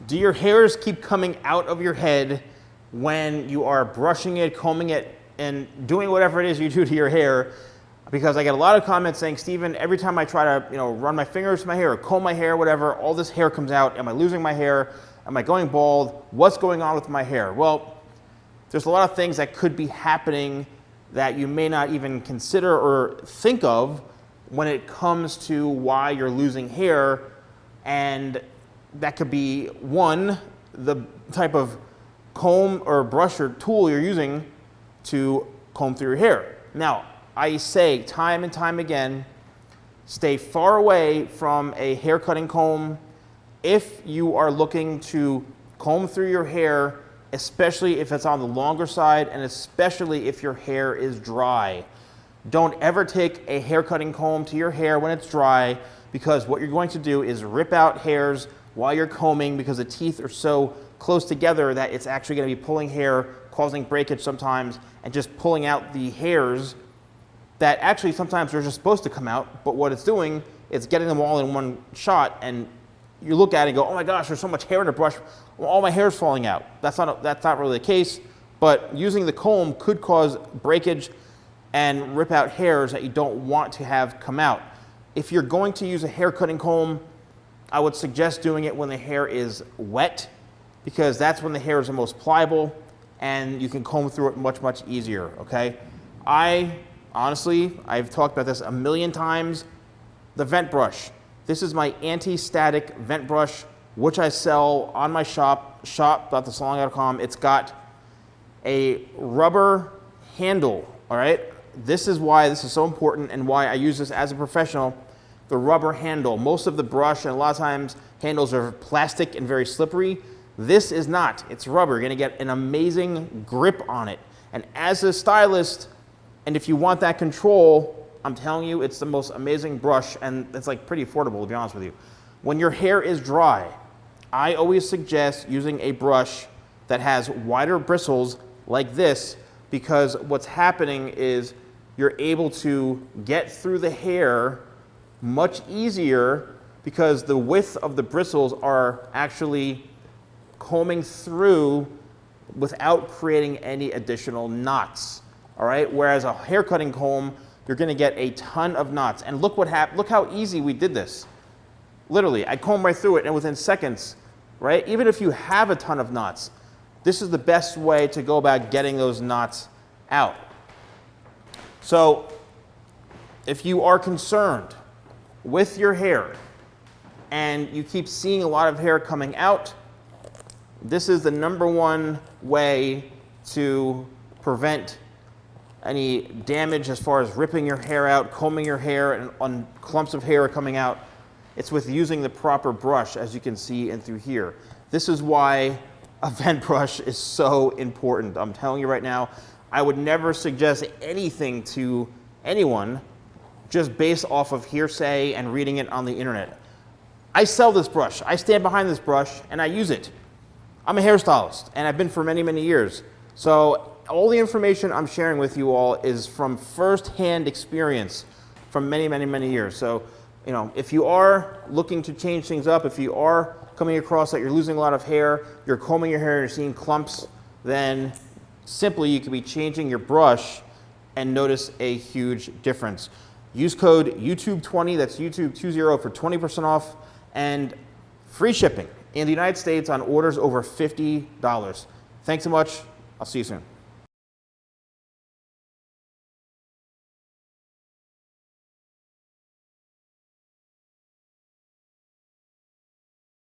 Do your hairs keep coming out of your head when you are brushing it, combing it, and doing whatever it is you do to your hair? Because I get a lot of comments saying, Steven, every time I try to run my fingers through my hair or comb my hair, whatever, all this hair comes out. Am I losing my hair? Am I going bald? What's going on with my hair? Well, there's a lot of things that could be happening that you may not even consider or think of when it comes to why you're losing hair. And that could be, one, the type of comb or brush or tool you're using to comb through your hair. Now, I say time and time again, stay far away from a hair cutting comb if you are looking to comb through your hair, especially if it's on the longer side and especially if your hair is dry. Don't ever take a hair cutting comb to your hair when it's dry, because what you're going to do is rip out hairs while you're combing, because the teeth are so close together that it's actually going to be pulling hair, causing breakage sometimes, and just pulling out the hairs that actually sometimes they're just supposed to come out, but what it's doing is getting them all in one shot, and you look at it and go, oh my gosh, there's so much hair in the brush, all my hair's falling out. That's not really the case, but using the comb could cause breakage and rip out hairs that you don't want to have come out. If you're going to use a hair cutting comb, I would suggest doing it when the hair is wet, because that's when the hair is the most pliable and you can comb through it much, much easier, okay? Honestly, I've talked about this a million times. The vent brush. This is my anti-static vent brush, which I sell on my shop.thesalonguy.com. It's got a rubber handle, all right? This is why this is so important and why I use this as a professional, the rubber handle. Most of the brush, and a lot of times, handles are plastic and very slippery. This is not. It's rubber. You're going to get an amazing grip on it. And as a stylist, and if you want that control, I'm telling you, it's the most amazing brush, and it's like pretty affordable, to be honest with you. When your hair is dry, I always suggest using a brush that has wider bristles like this, because what's happening is you're able to get through the hair much easier, because the width of the bristles are actually combing through without creating any additional knots. All right, whereas a hair cutting comb, you're going to get a ton of knots. And look what happened. Look how easy we did this. Literally, I combed right through it, and within seconds, right? Even if you have a ton of knots, this is the best way to go about getting those knots out. So, if you are concerned with your hair and you keep seeing a lot of hair coming out, this is the #1 way to prevent any damage as far as ripping your hair out, combing your hair, and on clumps of hair coming out. It's with using the proper brush, as you can see in through here. This is why a vent brush is so important. I'm telling you right now, I would never suggest anything to anyone just based off of hearsay and reading it on the internet. I sell this brush. I stand behind this brush and I use it. I'm a hairstylist, and I've been for many, many years. So all the information I'm sharing with you all is from first-hand experience from many, many, many years. So, if you are looking to change things up, if you are coming across that you're losing a lot of hair, you're combing your hair and you're seeing clumps, then simply you could be changing your brush and notice a huge difference. Use code YouTube20, that's YouTube20 for 20% off and free shipping in the United States on orders over $50. Thanks so much. I'll see you soon.